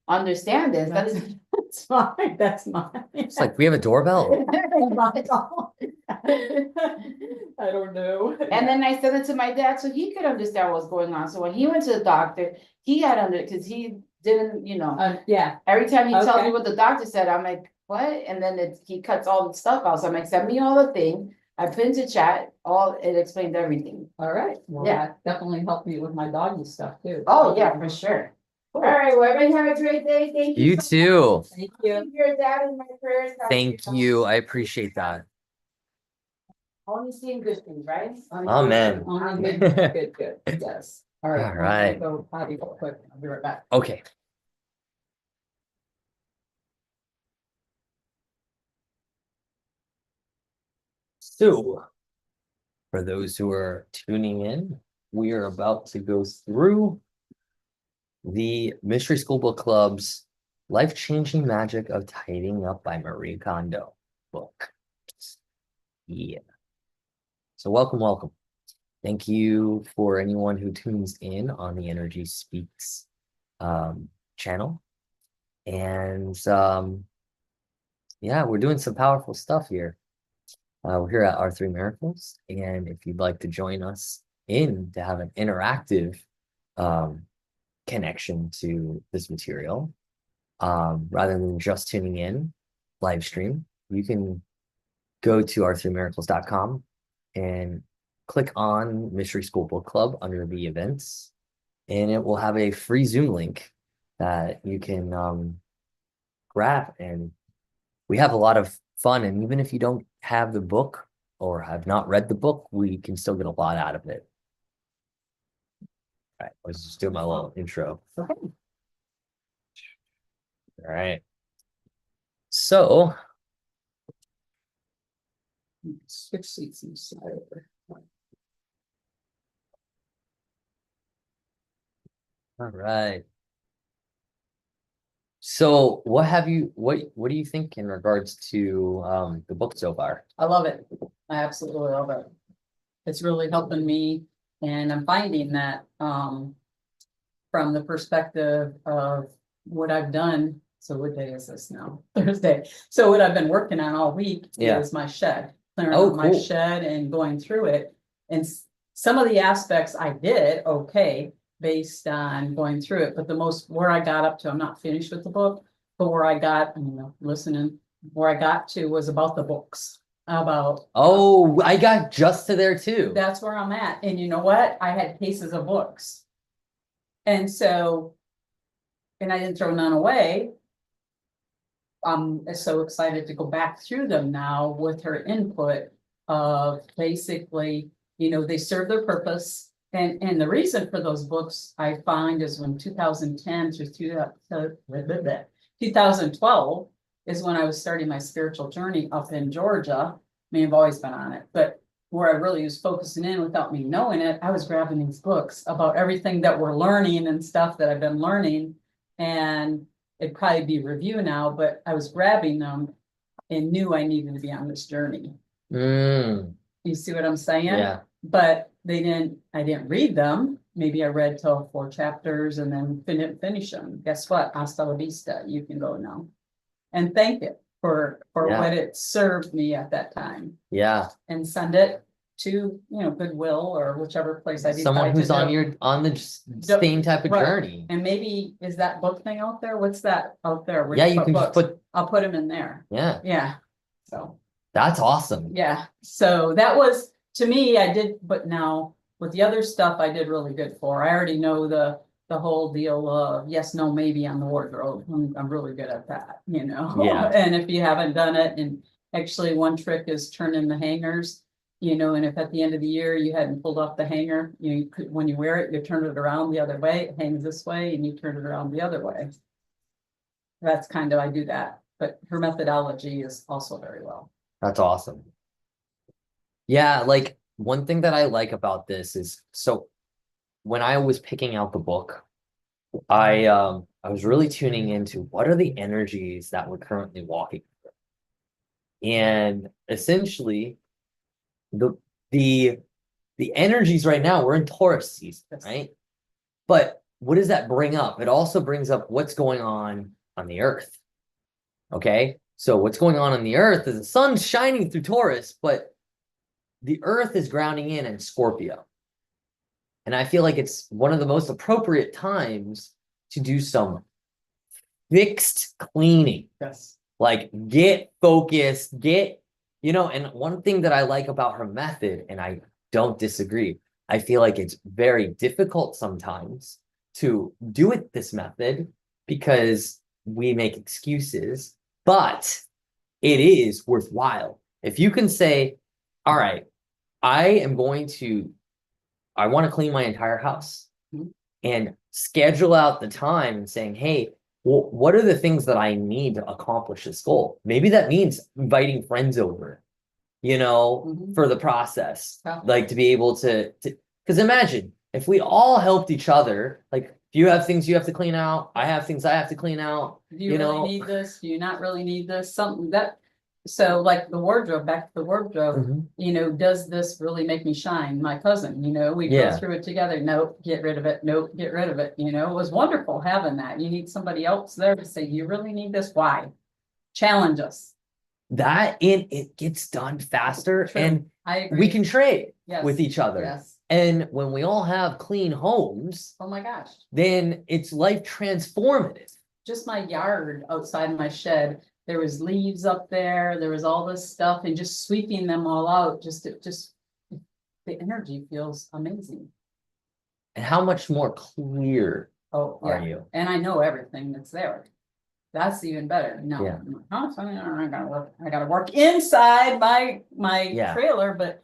understand this. That's fine, that's mine. It's like we have a doorbell. I don't know. And then I sent it to my dad so he could understand what's going on. So when he went to the doctor, he had because he didn't, Yeah, every time he tells Okay. me what the doctor said, I'm like, what? And then he cuts all the stuff out. So I'm like, send me all the thing. I put into chat, it explained everything. all right, well, Yeah. that definitely helped me with my doggy stuff too. Oh, yeah, for sure. All right, well, everybody have a great day. Thank you. You too. Thank you. Keep your dad in my prayers. Thank you. I appreciate that. Only seeing good things, right? Amen. Only good, yes. All right. All right. I'm gonna go potty real quick. I'll be right back. Okay. So, for those who are tuning in, we are about to go through the Mystery School Book Club's Life-Changing Magic of Tidying Up by Marie Kondo book. Yeah. So welcome. Thank you for anyone who tunes in on the Energy Speaks channel. And yeah, we're doing some powerful stuff here. We're here at Our Three Miracles, and if you'd like to join us to have an interactive connection to this material, rather than just tuning in live stream, you can go to our3miracles.com and click on Mystery School Book Club under the events, and it will have a free Zoom link that you can grab. And we have a lot of fun, and even if you don't have the book or have not read the book, we can still get a lot out of it. All right, let's just do my little intro. Okay. All right. So, Switch seats inside over. all right. So, what do you think in regards to the book so far? I love it. I absolutely love it. It's really helping me, and I'm finding that from the perspective of what I've done. So what day is this now? Thursday. So what I've been working on all week is my shed, clearing out my shed and going through it. And some of the aspects I did okay based on going through it, but where I got up to, I'm not finished with the book, but where I got, where I got to was about the books. I got just to there too. That's where I'm at. And you know what? I had cases of books. And I didn't throw none away. I'm so excited to go back through them now with her input of basically, they serve their purpose. And the reason for those books I find is when 2010 through 2012 is when I was starting my spiritual journey up in Georgia. I mean, I've always been on it, but where I really was focusing in without me knowing it, I was grabbing these books about everything that we're learning and stuff that I've been learning. And it'd probably be review now, but I was grabbing them and knew I needed to be on this journey. You see what I'm saying? Yeah. But I didn't read them. Maybe I read till 4 chapters and then didn't finish them. Guess what? Hasta la vista. You can go now. And thank it for what it served me at that time. Yeah. And send it to, Goodwill or whichever place I decide someone who's to on the same type of journey. And maybe is that book thing out there? What's that out there? Yeah, you can just I'll put them in there. Yeah. Yeah. So that's awesome. Yeah. So that was, to me, I did, but now with the other stuff I did really good for. I already know the whole deal of yes, no, maybe on the wardrobe. I'm really good at that, Yeah. And if you haven't done it, and actually one trick is turning the hangers, and if at the end of the year you hadn't pulled off the hanger, you could, when you wear it, you turn it around the other way, it hangs this way, and you turn it around the other way. That's kind of, I do that, but her methodology is also very well. That's awesome. Yeah, like one thing that I like about this is, so when I was picking out the book, I was really tuning into what are the energies that we're currently walking through. And essentially the energies right now, we're in Taurus season, right? But what does that bring up? It also brings up what's going on the earth. Okay, so what's going on the earth is the sun's shining through Taurus, but the earth is grounding in Scorpio. And I feel like it's one of the most appropriate times to do some fixed cleaning. Yes. Like get focused, and one thing that I like about her method, and I don't disagree, I feel like it's very difficult sometimes to do it this method because we make excuses, but it is worthwhile. If you can say, all right, I want to clean my entire house and schedule out the time and saying, hey, well, what are the things that I need to accomplish this goal? Maybe that means inviting friends over, for the process, like to be able to, because imagine if we all helped each other, like if you have things you have to clean out, I have things I have to clean out, Do you really need this? Do you not really need this? Something that, so like the wardrobe, back to the wardrobe, does this really make me shine? My cousin, we go through it together. Nope, get rid of it. Nope, get rid of it. It was wonderful having that. You need somebody else there to say, you really need this? Why? Challenge us. That it gets done faster. True. And I agree. we can trade Yes. with each other. Yes. And when we all have clean homes, Oh my gosh. then it's life transformative. Just my yard outside my shed, there was leaves up there, there was all this stuff, and just sweeping them all out, the energy feels amazing. And how much more clear are you? And I know everything that's there. That's even better. No, Yeah. I gotta work inside my trailer, but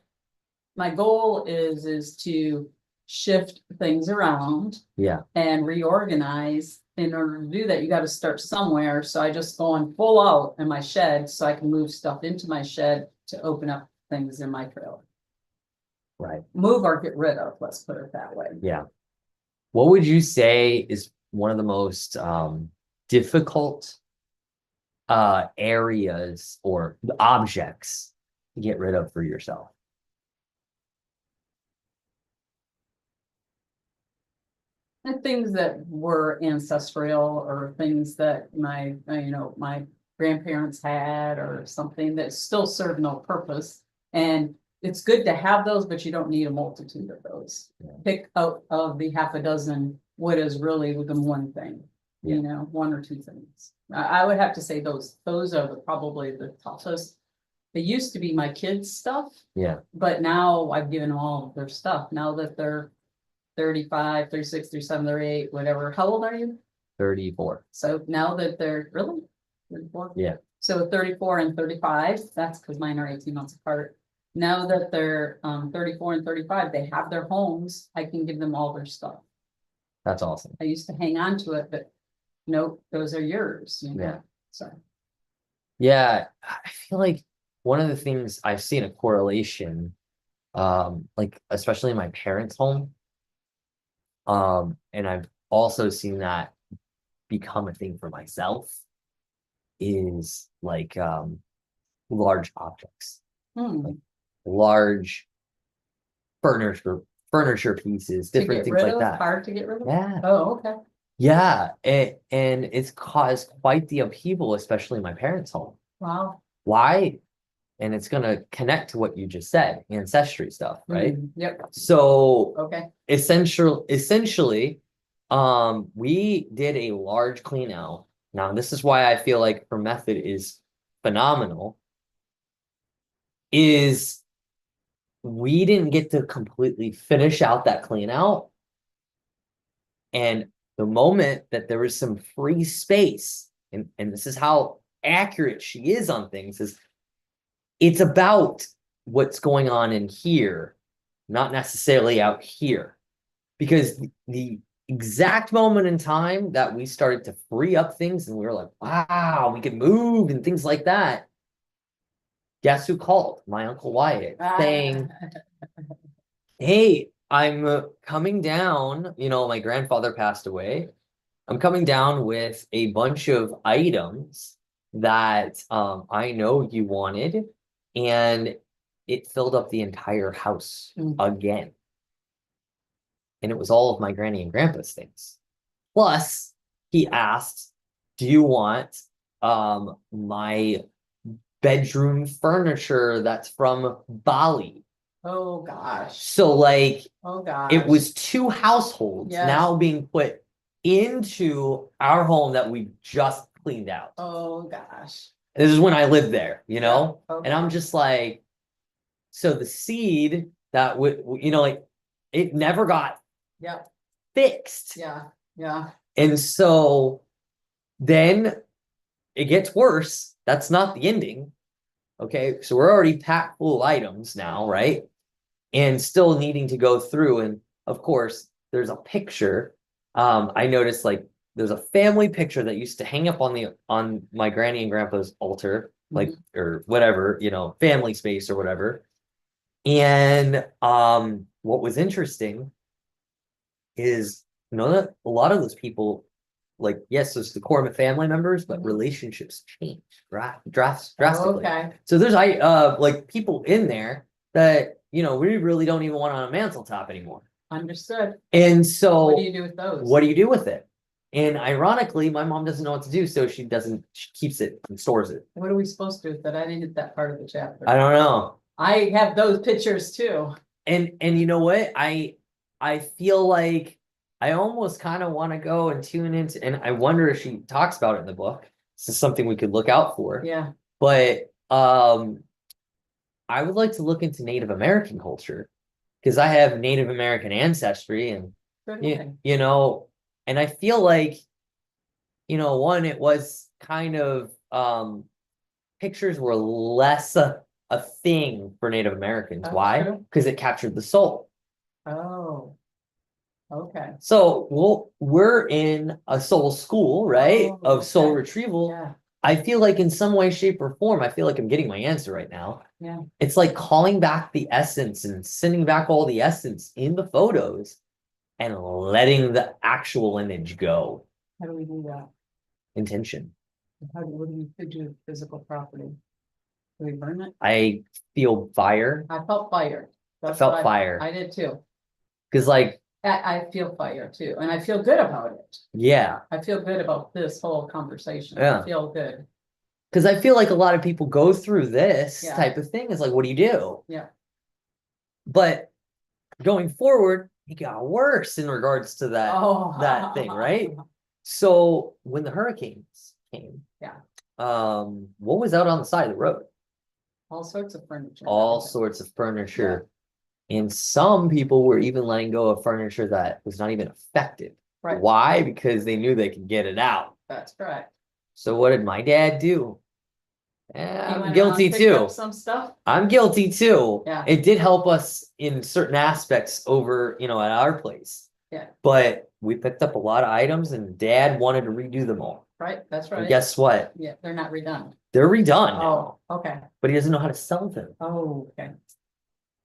my goal is to shift things around. Yeah. And reorganize. In order to do that, you got to start somewhere. So I just go on full out in my shed so I can move stuff into my shed to open up things in my trailer. Right. Move or get rid of, let's put it that way. Yeah. What would you say is one of the most difficult areas or objects to get rid of for yourself? And things that were ancestral or things that my grandparents had or something that still served no purpose. And it's good to have those, but you don't need a multitude of those. Yeah. Pick out of the half a dozen what is really the one thing, one or two things. I would have to say those are probably the toughest. They used to be my kids' stuff. Yeah. But now I've given them all of their stuff. Now that they're 35, 36, 37, 38, whatever. How old are you? 34. So now that they're really 34? Yeah. So 34 and 35, that's because mine are 18 months apart. Now that they're 34 and 35, they have their homes. I can give them all their stuff. That's awesome. I used to hang on to it, but nope, those are yours. Yeah. So. Yeah, I feel like one of the things I've seen a correlation, like especially in my parents' home, and I've also seen that become a thing for myself, is like large objects, like large furniture pieces, different things like that. Hard to get rid of? Yeah. Oh, okay. Yeah, and it's caused quite the upheaval, especially in my parents' home. Wow. Why? And it's gonna connect to what you just said, ancestry stuff, right? Yep. So okay. Essentially, we did a large clean out. Now, this is why I feel like her method is phenomenal, is we didn't get to completely finish out that clean out. And the moment that there was some free space, and this is how accurate she is on things, is it's about what's going on in here, not necessarily out here. Because the exact moment in time that we started to free up things and we were like, wow, we can move and things like that. Guess who called? My Uncle Wyatt, saying, hey, I'm coming down, my grandfather passed away. I'm coming down with a bunch of items that I know you wanted, and it filled up the entire house again. And it was all of my granny and grandpa's things. Plus, he asked, do you want my bedroom furniture that's from Bali? Oh, gosh. So like Oh, gosh. it was two households Yes. now being put into our home that we just cleaned out. Oh, gosh. This is when I lived there, you know? Yeah, And I'm okay. just like, so the seed that would, like, it never got Yeah, fixed. yeah, yeah. And so then it gets worse. That's not the ending. Okay. So we're already packed full of items now, right? And still needing to go through. And of course, there's a picture. I noticed like there's a family picture that used to hang up on my granny and grandpa's altar, like or whatever, family space or whatever. And what was interesting is that a lot of those people, like, yes, there's the core of family members, but relationships change drastically. Okay, So there's like people in there that we really don't even want on a mantle top anymore. understood. And so What do you do with those? what do you do with it? And ironically, my mom doesn't know what to do, so she keeps it and stores it. What are we supposed to do with that? I didn't get that part of the chapter. I don't know. I have those pictures too. And you know what? I feel like I almost kind of want to go and tune into, and I wonder if she talks about it in the book. This is something we could look out for. Yeah, But I would like to look into Native American culture because I have Native American ancestry, and good way. and I feel like one, it was kind of pictures were less a thing for Native Americans. That's Why? true. Because it captured the soul. Oh, okay. So we're in a soul school, right? Oh, Of soul okay. retrieval. Yeah, I feel like in some way, shape, or form, I feel like I'm getting my answer right now. yeah. It's like calling back the essence and sending back all the essence in the photos and letting the actual image go. How do we do that? Intention. What do you do with physical property? Do we burn it? I feel fire. I felt fire. That's felt what fire. I did too. Because like, I feel fire too, and I feel good about it. yeah. I feel good about this whole conversation. Yeah. I feel good. Because I feel like a lot of people go through this Yeah. type of thing. It's like, what do you do? Yeah. But going forward, it got worse in regards to that Oh. that thing, right? So when the hurricanes came, Yeah. What was out on the side of the road? All sorts of furniture. All sorts of furniture. And some people were even letting go of furniture that was not even affected. Right. Why? Because they knew they could get it out. That's correct. So what did my dad do? He I'm went guilty around, picked too. up some stuff. I'm guilty too. Yeah. It did help us in certain aspects over, at our place. Yeah. But we picked up a lot of items and dad wanted to redo them all. Right, that's And right. guess what? Yeah, they're not redone. They're redone now, Oh, okay. but he doesn't know how to sell them. Oh, okay.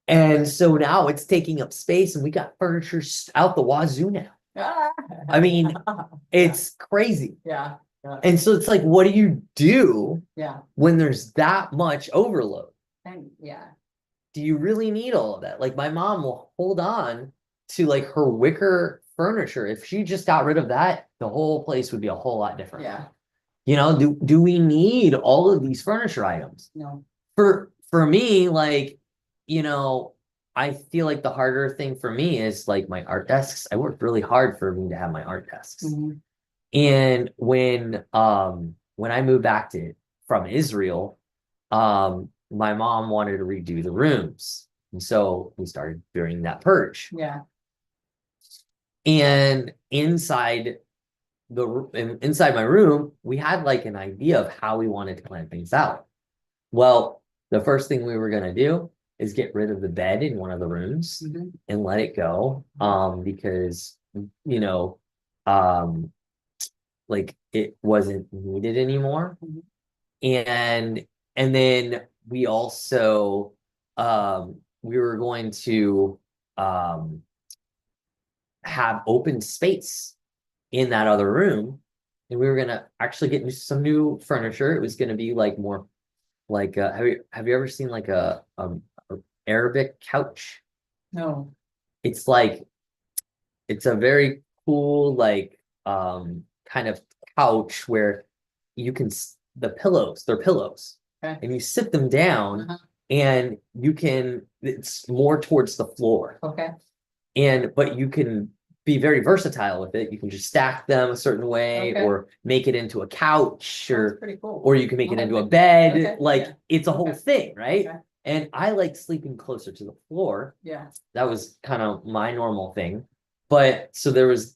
And so now it's taking up space and we got furniture out the wazoo now. I mean, it's crazy. Yeah, And so it's like, what do you do yeah, when there's that much overload? and yeah, Do you really need all of that? Like my mom will hold on to like her wicker furniture. If she just got rid of that, the whole place would be a whole lot different. yeah, Do we need all of these furniture items? no, For me, like, I feel like the harder thing for me is like my art desks. I worked really hard for me to have my art desks. mhm, And when I moved back from Israel, my mom wanted to redo the rooms. And so we started doing that purge. yeah, And inside my room, we had like an idea of how we wanted to plan things out. Well, the first thing we were going to do is get rid of the bed in one of the rooms mhm, and let it go. Because, like it wasn't needed anymore. Mhm. And then we also, we were going to, have open space in that other room. And we were going to actually get some new furniture. It was going to be like more like, have you ever seen like a Arabic couch? no, It's like, it's a very cool, like, kind of couch where you can they're pillows. Okay. And you sit them down Uh-huh. and it's more towards the floor. Okay, But you can be very versatile with it. You can just stack them a certain way Okay. or make it into a couch that's or pretty cool. you can make it Okay. into a bed. Okay, Like yeah. it's a whole Okay. thing, right? Okay. And I like sleeping closer to the floor. Yeah, That was kind of my normal thing. But so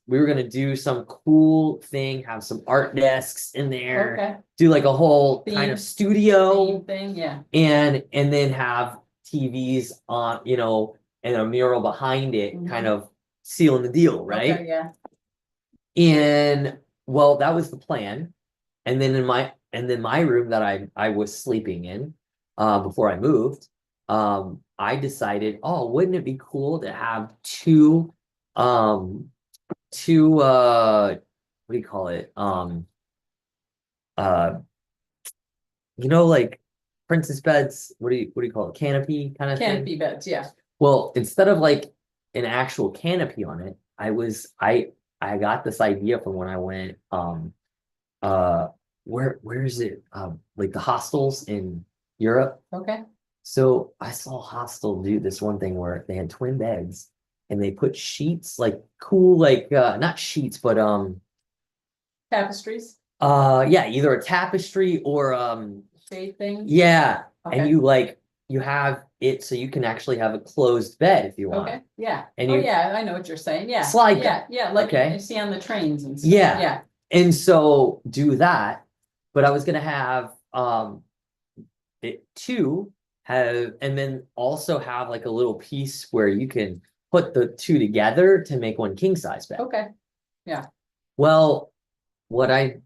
we were gonna do some cool thing, have some art desks in there, okay, do like a whole kind of Theme. studio same thing, yeah, and then have TVs on, and a mural behind it, kind Mhm. of sealing the deal, okay, right? yeah, And well, that was the plan. And then my room that I was sleeping in before I moved, I decided, oh, wouldn't it be cool to have um two what do you call it? Uh like princess beds, what do you call it? Canopy kind of thing. canopy beds, yeah, Well, instead of like an actual canopy on it, I got this idea from when I went uh where is it? Like the hostels in Europe. okay, So I saw Hostel do this one thing where they had twin beds and they put sheets, like cool, like not sheets, but tapestries, yeah, either a tapestry or shade things. yeah, and Okay. you have it so you can actually have a closed bed if you want. Okay, yeah, And oh, you yeah, I know what you're saying, yeah. slide Yeah, them, yeah, like okay? you see on the trains and stuff, Yeah. yeah, And so do that, but I was gonna have it two have and then also have like a little piece where you can put the two together to make one king size bed. okay, Well, what I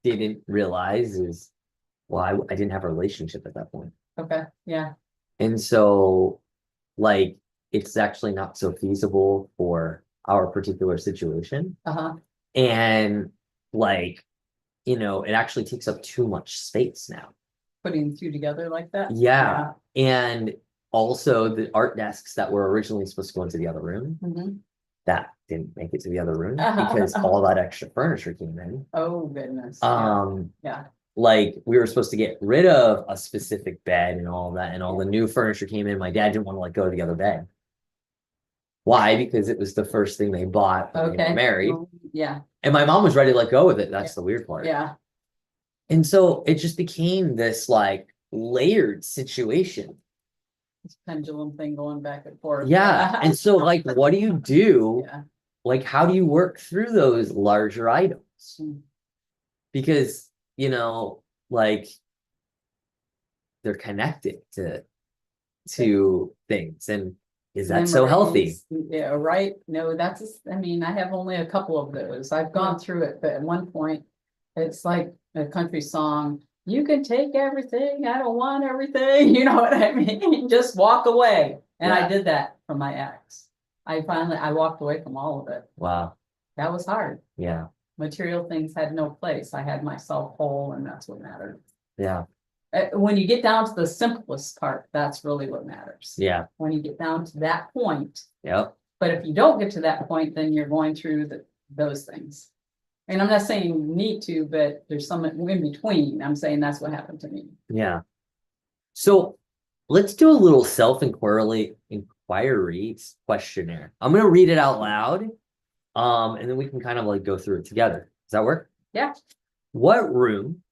didn't realize is, well, I didn't have a relationship at that point. okay, yeah, And so, like, it's actually not so feasible for our particular situation. uh-huh, And, like, it actually takes up too much space now. putting two together like that. Yeah. And also, the art desks that were originally supposed to go into the other room, Mhm. that didn't make it to the other room Uh-huh. because all that extra furniture came in. Oh, goodness, yeah, yeah, Like we were supposed to get rid of a specific bed and all that, and all the new furniture came in. My dad didn't want to let go of the other bed. Why? Because it was the first thing they bought when they okay. were married. Yeah, And my mom was ready to let go of it. That's the weird part. yeah, And so it just became this like layered situation. this pendulum thing going back and forth. Yeah. And so like what do you do? Yeah. Like how do you work through those larger items? Mm. Because, like they're connected to things. And is that so healthy? Memories, yeah, right, no, I mean, I have only a couple of those, I've gone through it, but at one point. It's like a country song, you can take everything, I don't want everything, you know what I mean, just walk away, and I Yeah. did that for my ex. I walked away from all of it, Wow. that was hard, Yeah. material things had no place, I had myself whole, and that's what mattered. Yeah. When you get down to the simplest part, that's really what matters. Yeah. When you get down to that point, Yep. but if you don't get to that point, then you're going through those things. And I'm not saying you need to, but there's some in between. I'm saying that's what happened to me. Yeah. So let's do a little inquiry questionnaire. I'm gonna read it out loud. And then we can kind of like go through it together. Does that work? Yeah. What room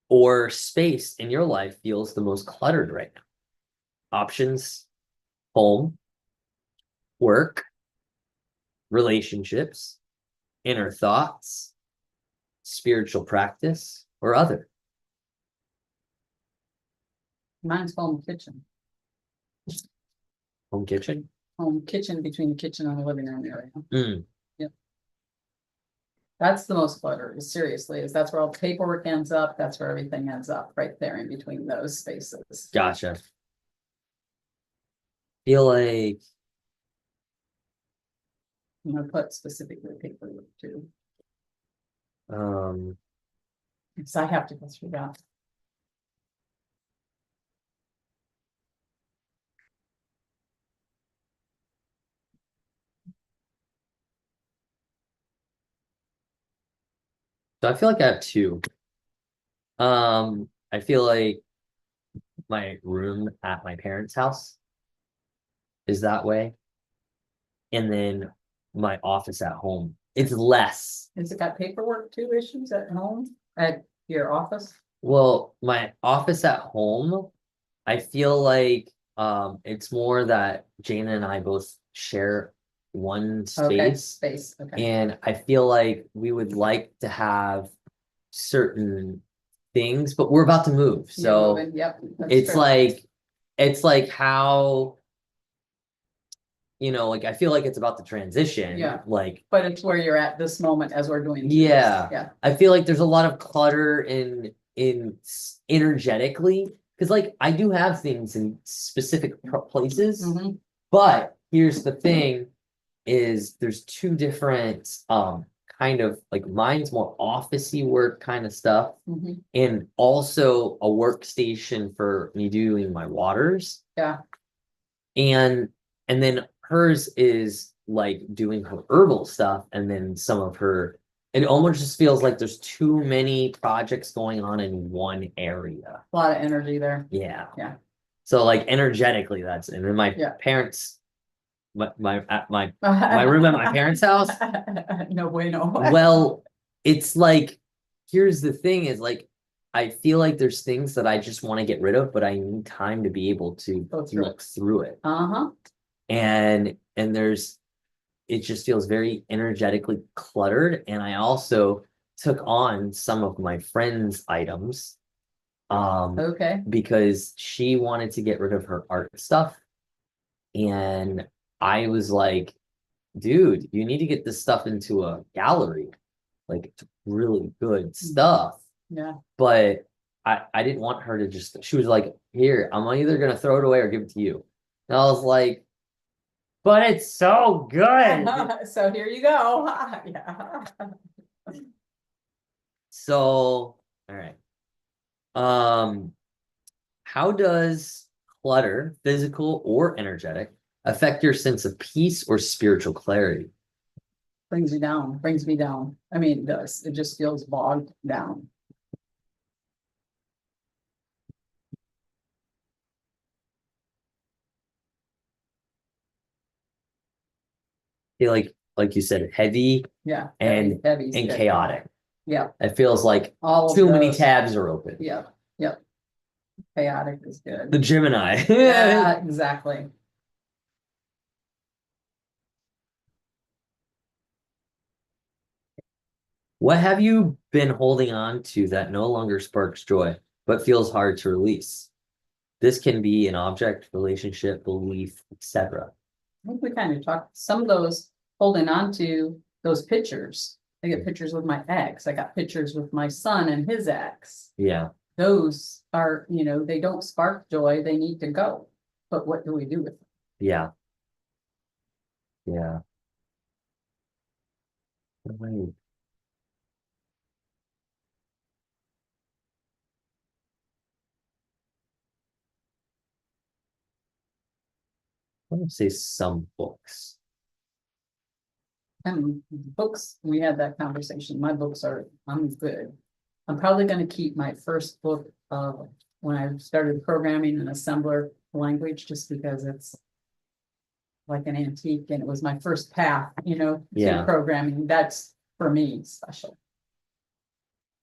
or space in your life feels the most cluttered right now? Options: home, work, relationships, inner thoughts, spiritual practice, or other. Mine's home kitchen. Home kitchen. Home kitchen between the kitchen and the living room area. Mm. Yep. That's the most cluttered, seriously, that's where all the paperwork ends up. That's where everything ends up, right there in between those spaces. Gotcha. Feel like I'm gonna put specifically paperwork too, because I have to go through that. So I feel like I have two. I feel like my room at my parents' house is that way. And then my office at home, it's less. Has it got paperwork too issues at home, at your office? Well, my office at home, I feel like it's more that Jana and I both share one Okay, space. space, okay. And I feel like we would like to have certain things, but we're about to move. You're So moving, yep. that's it's true. like how, like I feel like it's about the transition. Yeah. Like, But it's where you're at this moment as we're doing. this. yeah. Yeah, I feel like there's a lot of clutter energetically, because like I do have things in specific places, mhm, but here's the thing is there's two different kind of like mine's more officey work kind of stuff, mhm, and also a workstation for me doing my waters. yeah, And then hers is like doing her herbal stuff, and then some of her, it almost just feels like there's too many projects going on in one area. a lot of energy there. Yeah. Yeah. So like energetically, that's, and then my Yeah. parents, my room at my parents' house. No bueno. Well, it's like, here's the thing is like, I feel like there's things that I just want to get rid of, but I need time to be able to Go through look through it. Uh-huh, And it just feels very energetically cluttered. And I also took on some of my friend's items. okay, Because she wanted to get rid of her art stuff. And I was like, dude, you need to get this stuff into a gallery. Like it's really good stuff. yeah. But I didn't want her to just, she was like, here, I'm either gonna throw it away or give it to you. And I was like, but it's so good. So here you go. Yeah. So, all right. How does clutter, physical or energetic, affect your sense of peace or spiritual clarity? Brings me down, brings me down. I mean, it does. It just feels bogged down. Feel like you said, heavy Yeah. and heavy's good. chaotic. Yeah, It feels like all of too many those. tabs are open. Yeah, yep. Chaotic is good. The Gemini. Yeah, exactly. What have you been holding on to that no longer sparks joy, but feels hard to release? This can be an object, relationship, belief, etc. I think we kind of talked, some of those holding on to those pictures. I get pictures with my ex. I got pictures with my son and his ex. Yeah. Those are, they don't spark joy. They need to go. But what do we do with them? Yeah. Yeah. Wait. I want to say some books. And books, we had that conversation. My books I'm good. I'm probably gonna keep my first book when I started programming an assembler language, just because it's like an antique and it was my first path, Yeah. to programming. That's for me special.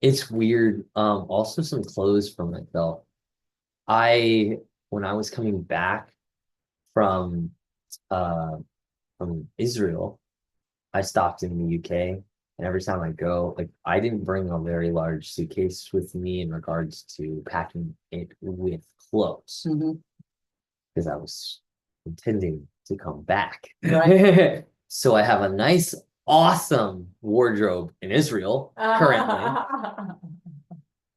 It's weird. Also some clothes from it though. When I was coming back from Israel, I stopped in the UK, and every time I go, like I didn't bring a very large suitcase with me in regards to packing it with clothes, Mhm. because I was intending to come back. Right. So I have a nice, awesome wardrobe in Israel currently,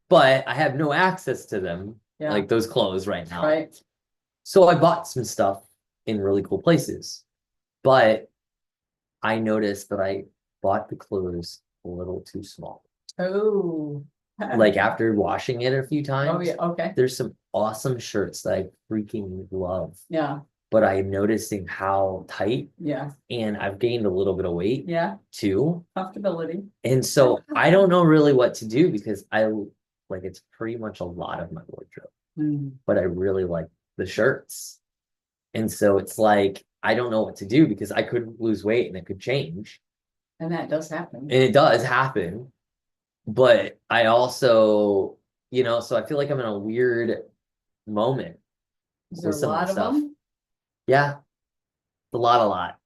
but I have no access to them, Yeah. like those clothes right now. Right. So I bought some stuff in really cool places, but I noticed that I bought the clothes a little too small. Oh. Like after washing it a few times. Oh, yeah, okay. There's some awesome shirts that I freaking love. Yeah. but I'm noticing how tight, Yeah, and I've gained a little bit of weight yeah, too. comfortability. And so I don't know really what to do because like it's pretty much a lot of my wardrobe, Mm. but I really like the shirts. And so it's like I don't know what to do because I could lose weight and it could change. And that does happen. And it does happen. But I also, so I feel like I'm in a weird moment Is there with a some of lot the of stuff. them? Yeah, a lot.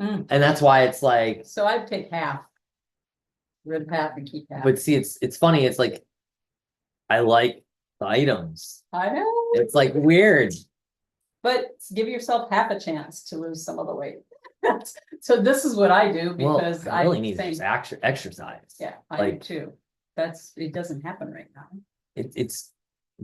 Mm. And that's why it's like, So I'd take half. Rid half and keep half. but see, it's funny. It's like I like the items. I know, It's like weird. but give yourself half a chance to lose some of the weight. So this is what I do Well, because I really need think, just exercise. yeah, I do Like too. It doesn't happen right now. it's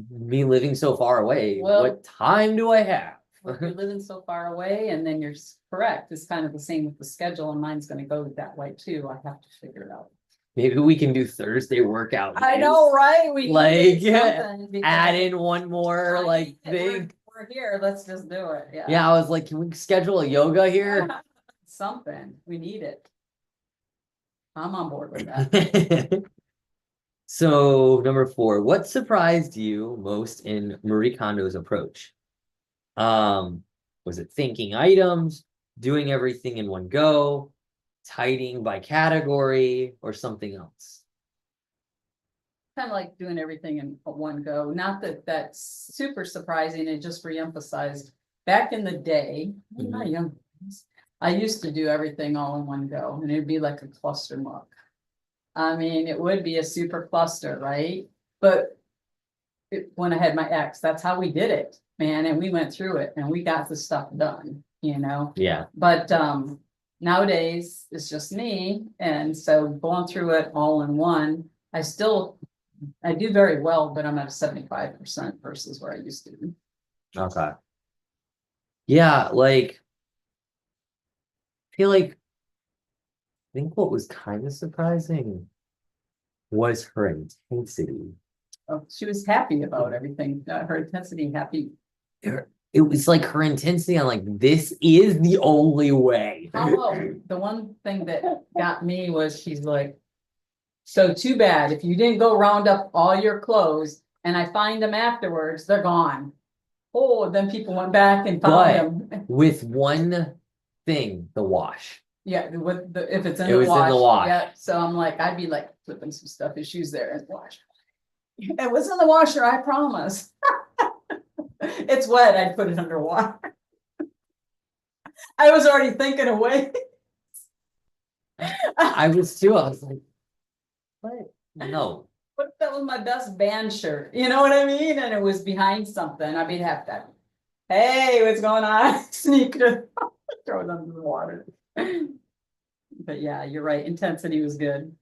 me living so far away. Well- What time do I have? Well, you're living so far away and then you're correct. It's kind of the same with the schedule and mine's gonna go that way too. I have to figure it out. Maybe we can do Thursday workout. I know, right? We Like, need something because Add in one more I like think that we're- thing. We're here, let's just do it, yeah. Yeah, I was like, can we schedule a yoga here? Something, we need it. I'm on board with that. So number 4, what surprised you most in Marie Kondo's approach? Was it thinking items, doing everything in one go, tidying by category, or something else? Kind of like doing everything in one go. Not that that's super surprising, it just reemphasized. Back in the day, I'm not young, I used to do everything all in one go, and it'd be like a cluster muck. I mean, it would be a super cluster, right? But when I had my ex, that's how we did it, man, and we went through it and we got the stuff done, Yeah. But nowadays it's just me, and so going through it all in one, I do very well, but I'm at a 75% versus where I used to be. Okay. Yeah, like I feel like I think what was kind of surprising was her intensity. Oh, she was happy about everything, her intensity, happy. It was like her intensity on like, this is the only way. The one thing that got me was she's like, so too bad, if you didn't go round up all your clothes and I find them afterwards, they're gone. Oh, then people went back and found them. With one thing, the wash. Yeah, if it's in It the was in the wash, wash. yeah, so I'm like, I'd be like flipping some stuff, his shoes there and wash. It was in the washer, I promise. It's wet, I'd put it under water. I was already thinking of ways. I was too. I was like, what? No. But that was my best band shirt, you know what I mean? And it was behind something, I'd be half that. Hey, what's going on? Sneak it, throw it under the water. But yeah, you're right, intensity was good.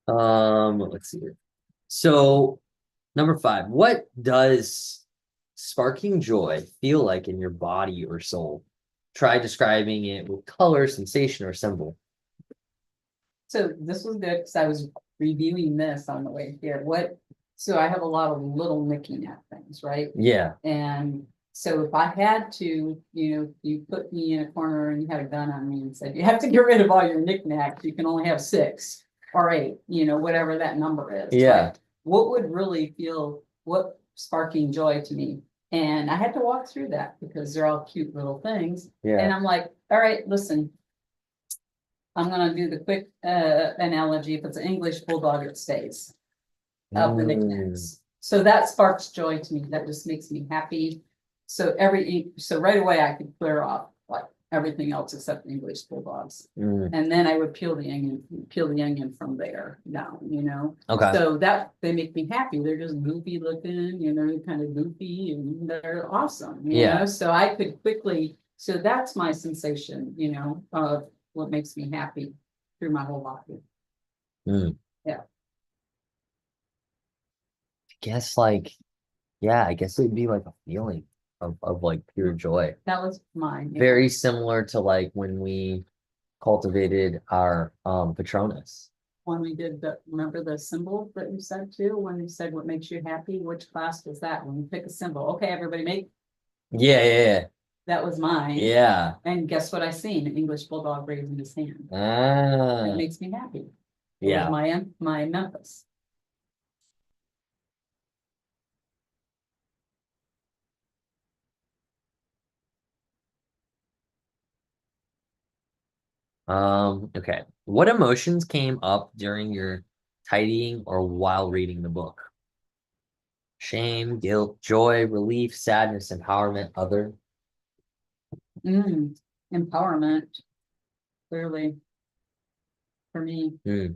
Let's see here. So number 5, what does sparking joy feel like in your body or soul? Try describing it with color, sensation, or symbol. So this was good because I was reviewing this on the way here. So I have a lot of little knick-knack things, right? Yeah. And so if I had to, you put me in a corner and you had a gun on me and said, you have to get rid of all your knickknacks, you can only have 6 or 8, whatever that number is. Yeah. Right? What would really what sparking joy to me? And I had to walk through that because they're all cute little things. Yeah. And I'm like, all right, listen, I'm gonna do the quick analogy. If it's an English bulldog, it stays of the knickknacks. So that sparks joy to me. That just makes me happy. So right away I could clear off like everything else except English bulldogs. And then I would peel the onion from there down, Okay. So that they make me happy. They're just goofy looking, kind of goofy, and they're awesome, Yeah. So I could quickly, so that's my sensation, of what makes me happy through my whole body. Mm. Yeah. I guess like Yeah, I guess it'd be like a feeling of like pure joy. That was mine. yeah. Very similar to like when we cultivated our Patronus. When we did remember the symbol that you said too, when you said what makes you happy, which class was that? When you pick a symbol, okay, everybody make, Yeah, that was mine. yeah. And guess what I seen? An English bulldog raising his hand. Ah, It makes me happy. It was yeah. my Memphis. Okay. What emotions came up during your tidying or while reading the book? Shame, guilt, joy, relief, sadness, empowerment, other. Empowerment, clearly, for me. Hmm.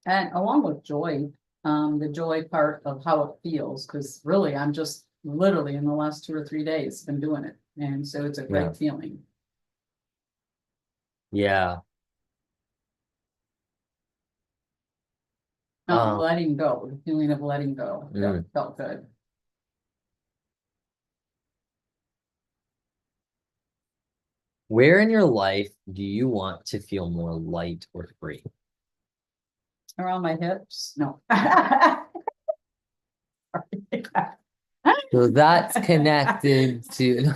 And along with joy, the joy part of how it feels, because really, I'm just literally in the last 2 or 3 days been doing it. And so it's a Yeah. great feeling. Yeah. Uh, Letting go, the feeling of letting go, that Mm. felt good. Where in your life do you want to feel more light or free? Around my hips, no. So that's connected to,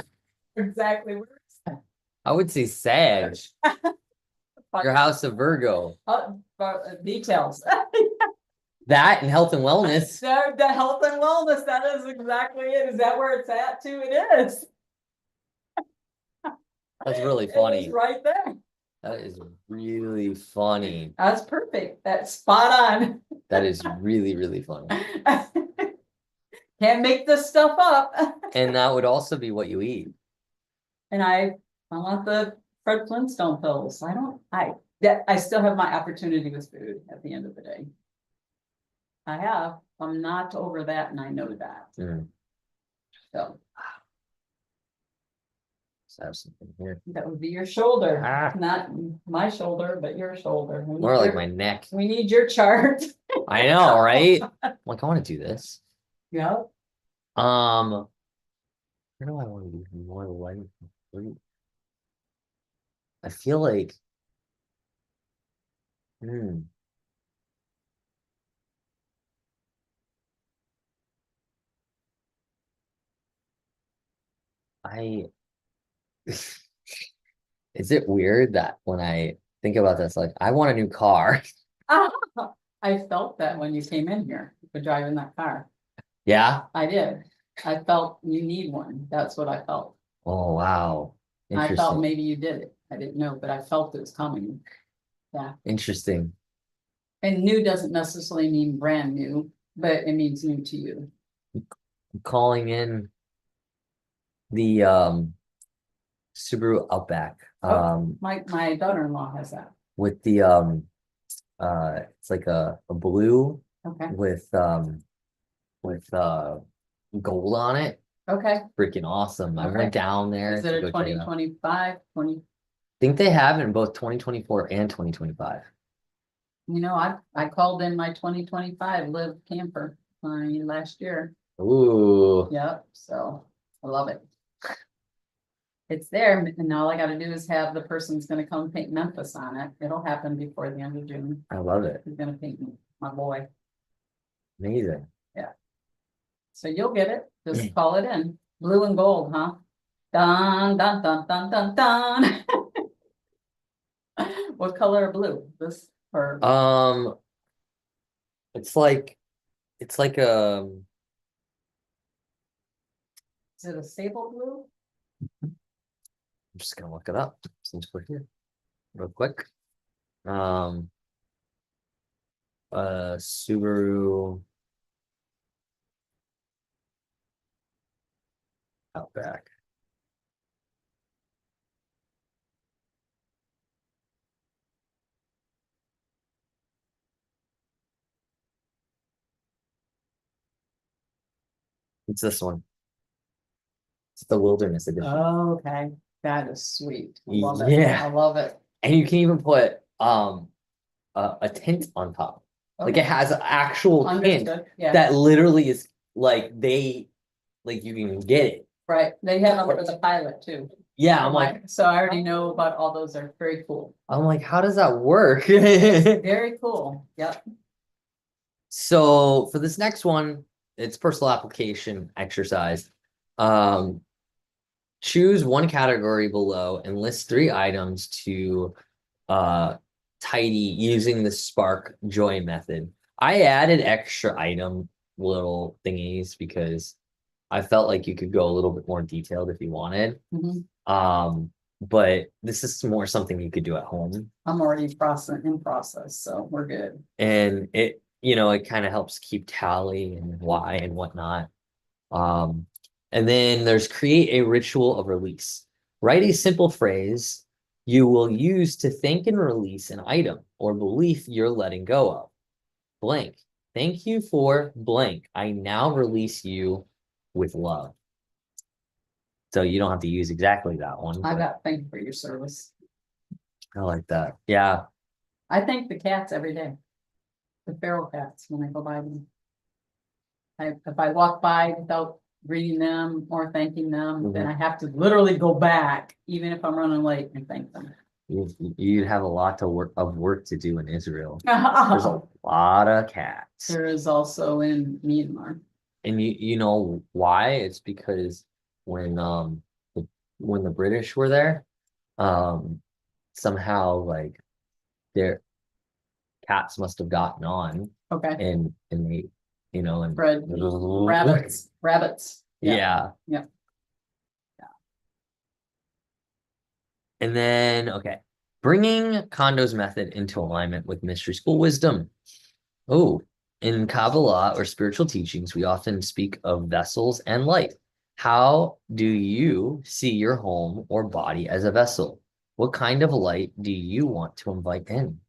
Exactly. I would say Sag, your house of Virgo. Details. That and health and wellness. The health and wellness, that is exactly it. Is that where it's at too? It is. That's really It is funny. right there. That is really funny. That's perfect. That's spot on. That is really, really funny. Can't make this stuff up. And that would also be what you eat. And I want the Fred Flintstone pills. I still have my opportunity with food at the end of the day. I have. I'm not over that, and I know that. Mm. So Let's have something here. that would be your shoulder, Ah. not my shoulder, but your shoulder. More like my neck. We need your chart. I know, right? Like, I want to do this. Yeah. Where do I want to be more light and free? I feel like, hmm, I, is it weird that when I think about this, like, I want a new car? I felt that when you came in here for driving that car. Yeah? I did. I felt you need one. That's what I felt. Oh, wow. I felt Interesting. maybe you did it. I didn't know, but I felt it was coming. Yeah. Interesting. And new doesn't necessarily mean brand new, but it means new to you. Calling in the Subaru Outback My daughter-in-law has that. with the it's like a blue Okay. with gold on it. Okay. Freaking awesome. I Okay. went down there Is to it go a check it out. 2025, 20? Think they have it in both 2024 and 2025. You know, I called in my 2025 live camper last year. Ooh. Yep, so I love it. It's there, and all I gotta do is have the person's gonna come paint Memphis on it. It'll happen before the end of June. I love it. He's gonna paint my boy. Amazing. So you'll get it. Just call it in. Blue and gold, huh? Dun, dun, dun, dun, dun, dun. What color of blue? This or It's like is it a sable blue? I'm just gonna look it up since we're here real quick. Subaru Outback. It's this one. It's the Wilderness Edition. Oh, okay, that is sweet. I love it. Yeah. I love it. And you can even put a tint on top. Like it Okay. has an actual tint Understood, yeah. that literally is like you can get it. Right, they have them for the pilot too. Yeah, I'm like, So I already know about all those, are very cool. how does that work? Very cool, yep. So for this next one, it's personal application exercise. Choose one category below and list 3 items to tidy using the Spark Joy method. I added extra item little thingies because I felt like you could go a little bit more detailed if you wanted. Mhm. But this is more something you could do at home. I'm already in process, so we're good. And it kind of helps keep tally and why and whatnot. And then there's create a ritual of release. Write a simple phrase you will use to thank and release an item or belief you're letting go of. Blank. Thank you for blank. I now release you with love. So you don't have to use exactly that one. I got thank you for your service. I like that. Yeah. I thank the cats every day. The feral cats when I go by them. If I walk by without greeting them or thanking them, then I have to literally go back, even if I'm running late, and thank them. You'd have a lot of work to do in Israel. There's a lot of cats. There is also in Myanmar. And you know why? It's because when the British were there, somehow like their cats must have gotten on. Okay. And they, and Bred rabbits. Yeah. Yeah. And then, okay, bringing Kondo's method into alignment with mystery school wisdom. Oh, in Kabbalah or spiritual teachings, we often speak of vessels and light. How do you see your home or body as a vessel? What kind of light do you want to invite in?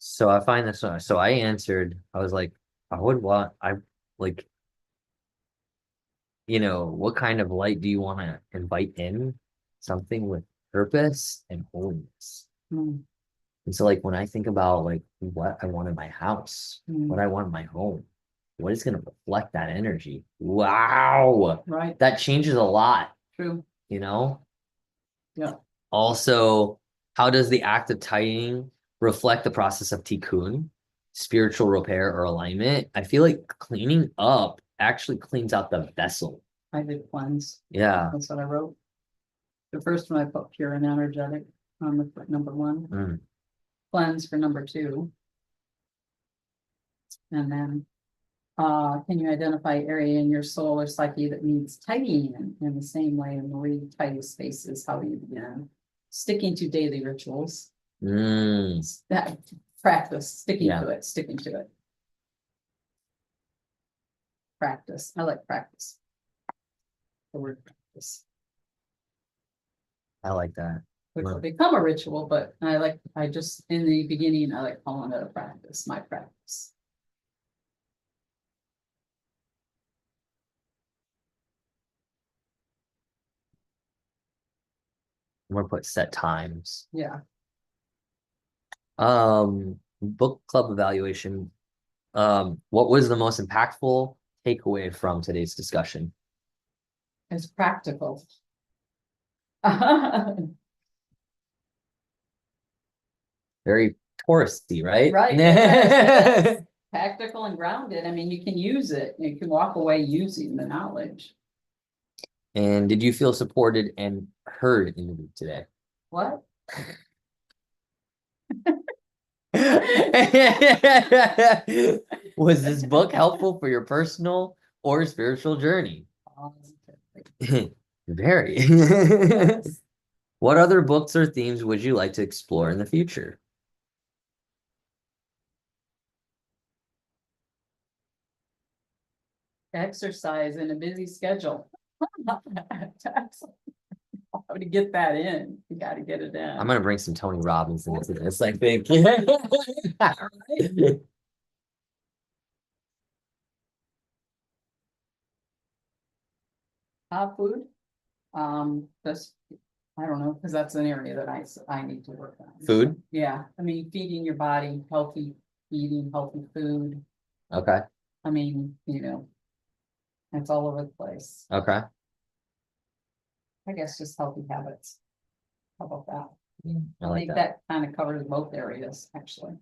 So I find this one. So I answered, I was like, like, what kind of light do you want to invite in? Something with purpose and holiness. Mm. And so like when I think about like what I want in my house, what I want in my home, what is going to reflect that energy? Wow. Right. That changes a lot. True. Yeah. Also, how does the act of tidying reflect the process of tikkun, spiritual repair or alignment? I feel like cleaning up actually cleans out the vessel. I did cleanse. Yeah. That's what I wrote. The first one I put pure and energetic on the number 1. Cleanse for number 2. And then can you identify area in your soul or psyche that needs tidying in the same way in Marie tidy spaces? How do you begin? Sticking to daily rituals. That practice, sticking to it. Practice. I like practice. The word practice. I like that. Which will become a ritual, but I just in the beginning I like calling it a practice, my practice. I'm gonna put set times. Yeah. Book club evaluation. What was the most impactful takeaway from today's discussion? It's practical. Very touristy, right? Right. Practical and grounded. I mean, you can use it. You can walk away using the knowledge. And did you feel supported and heard in the group today? What? Was this book helpful for your personal or spiritual journey? Very. Yes. What other books or themes would you like to explore in the future? Exercise in a busy schedule. How to get that in? You got to get it in. I'm gonna bring some Tony Robbins into this, I think. Food. That's, I don't know, because that's an area that I need to work on. Food? Yeah, I mean, feeding your body, healthy, eating healthy food. Okay, I mean, it's all over the place. okay. I guess just healthy habits. How about that? I I like think that. that kind of covers both areas, actually.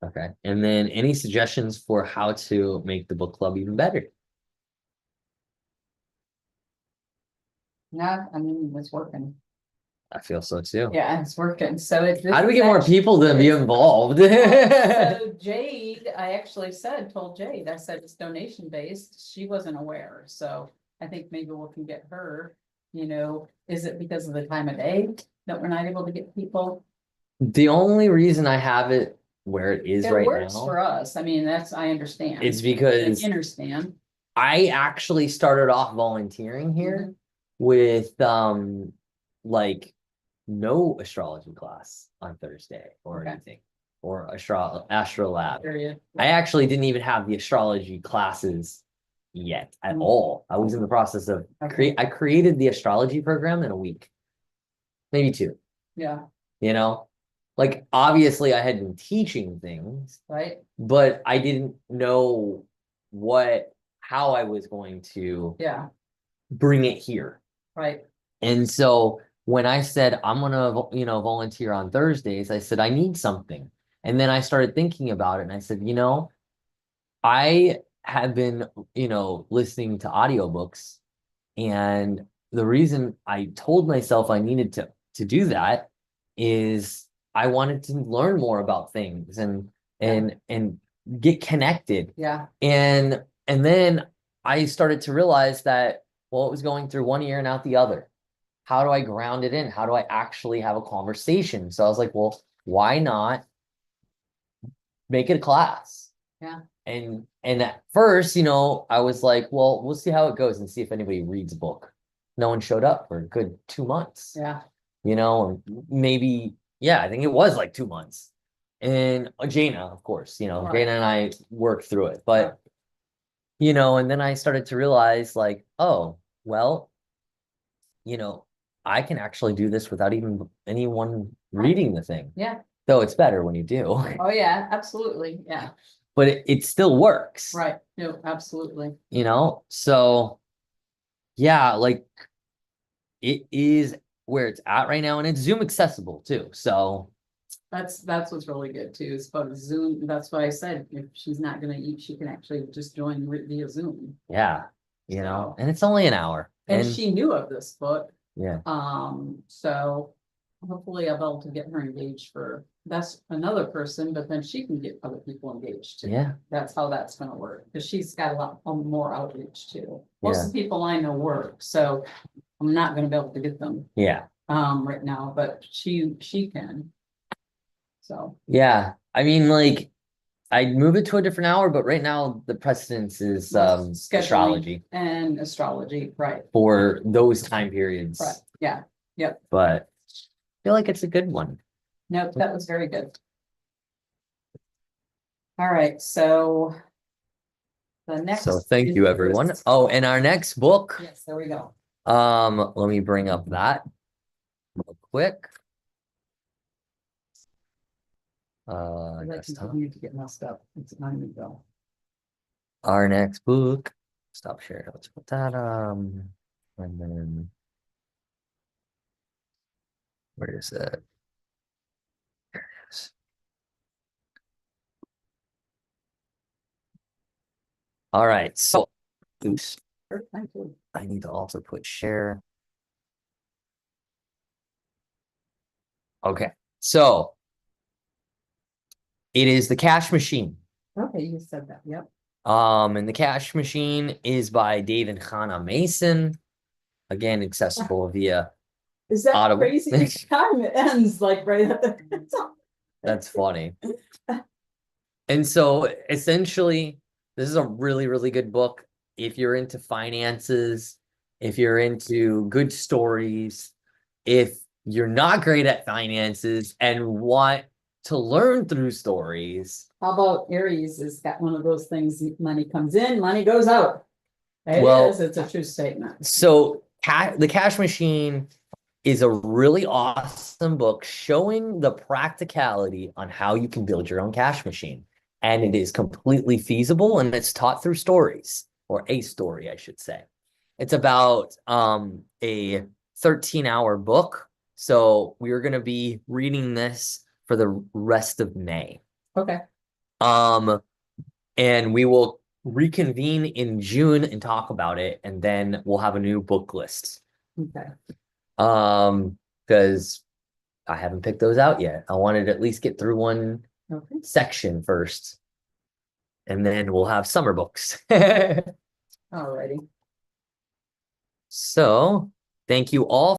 Okay, and then any suggestions for how to make the book club even better? Yeah, I mean, it's working. I feel so too. Yeah, it's working. So it's. How do we get more people to be involved? So Jade, I actually told Jade, I said it's donation based. She wasn't aware, so I think maybe we can get her. Is it because of the time of day that we're not able to get people? The only reason I have it where it is It right works now, for us. I mean, I understand. it's I because understand. I actually started off volunteering here with like no astrology class on Thursday or Okay. anything, or astro lab. Period. I actually didn't even have the astrology classes yet at all. I was in the process of Okay. I created the astrology program in a week, maybe two. Yeah, You know, like obviously I had been teaching things, right, but I didn't know how I was going to yeah, bring it here. right, And so when I said I'm gonna, volunteer on Thursdays, I said I need something. And then I started thinking about it and I said, I have been, listening to audiobooks, and the reason I told myself I needed to do that is I wanted to learn more about things and get connected. yeah, And then I started to realize that, well, it was going through one ear and out the other. How do I ground it in? How do I actually have a conversation? So I was like, well, why not make it a class? yeah, And at first, I was like, well, we'll see how it goes and see if anybody reads a book. No one showed up for a good 2 months. yeah, And maybe, yeah, I think it was like 2 months. And Jaina, of course, Right. Jaina and I worked through it. But, and then I started to realize like, oh, well, I can actually do this without even anyone reading the thing. yeah. Though it's better when you do. Oh, yeah, absolutely, yeah, But it still works. right, no, absolutely. So yeah, like it is where it's at right now, and it's Zoom accessible too. So That's what's really good too, is about Zoom. That's why I said if she's not gonna eat, she can actually just join via Zoom. yeah, So- and it's only an hour. And she knew of this book, Yeah, so hopefully I'll be able to get her engaged that's another person, but then she can get other people engaged too. yeah, That's how that's gonna work, because she's got a lot more outreach too. Most Yeah. of the people I know work, so I'm not gonna be able to get them yeah, right now, but she can. So, yeah. I mean, like I'd move it to a different hour, but right now the precedence is scheduling astrology and astrology, right, for those time periods. right, yeah, yep, But I feel like it's a good one. no, that was very good. All right, so. The next. So thank you, everyone. Oh, and our next book, Yes, there we go. let me bring up that real quick. I desktop. continue to get messed up. It's time to go. Our next book. Stop sharing. Let's put that and then where is it? There it is. All right, so oops, Sure, thank you. I need to also put share. Okay, so it is The Cash Machine. Okay, you said that, yep. And The Cash Machine is by Dave and Hannah Mason. Again, accessible via Is that Audible. crazy? Each time it ends like right at the top. That's funny. And so essentially, this is a really, really good book. If you're into finances, if you're into good stories, if you're not great at finances and want to learn through stories. How about Aries has got one of those things, money comes in, money goes out. It Well, is, it's a true statement. So The Cash Machine is a really awesome book showing the practicality on how you can build your own cash machine. And it is completely feasible and it's taught through stories, or a story, I should say. It's about a 13-hour book. So we're going to be reading this for the rest of May. Okay, And we will reconvene in June and talk about it, and then we'll have a new book list. okay. Because I haven't picked those out yet. I wanted to at least get through one Okay. section first, and then we'll have summer books. Alrighty. So, thank you all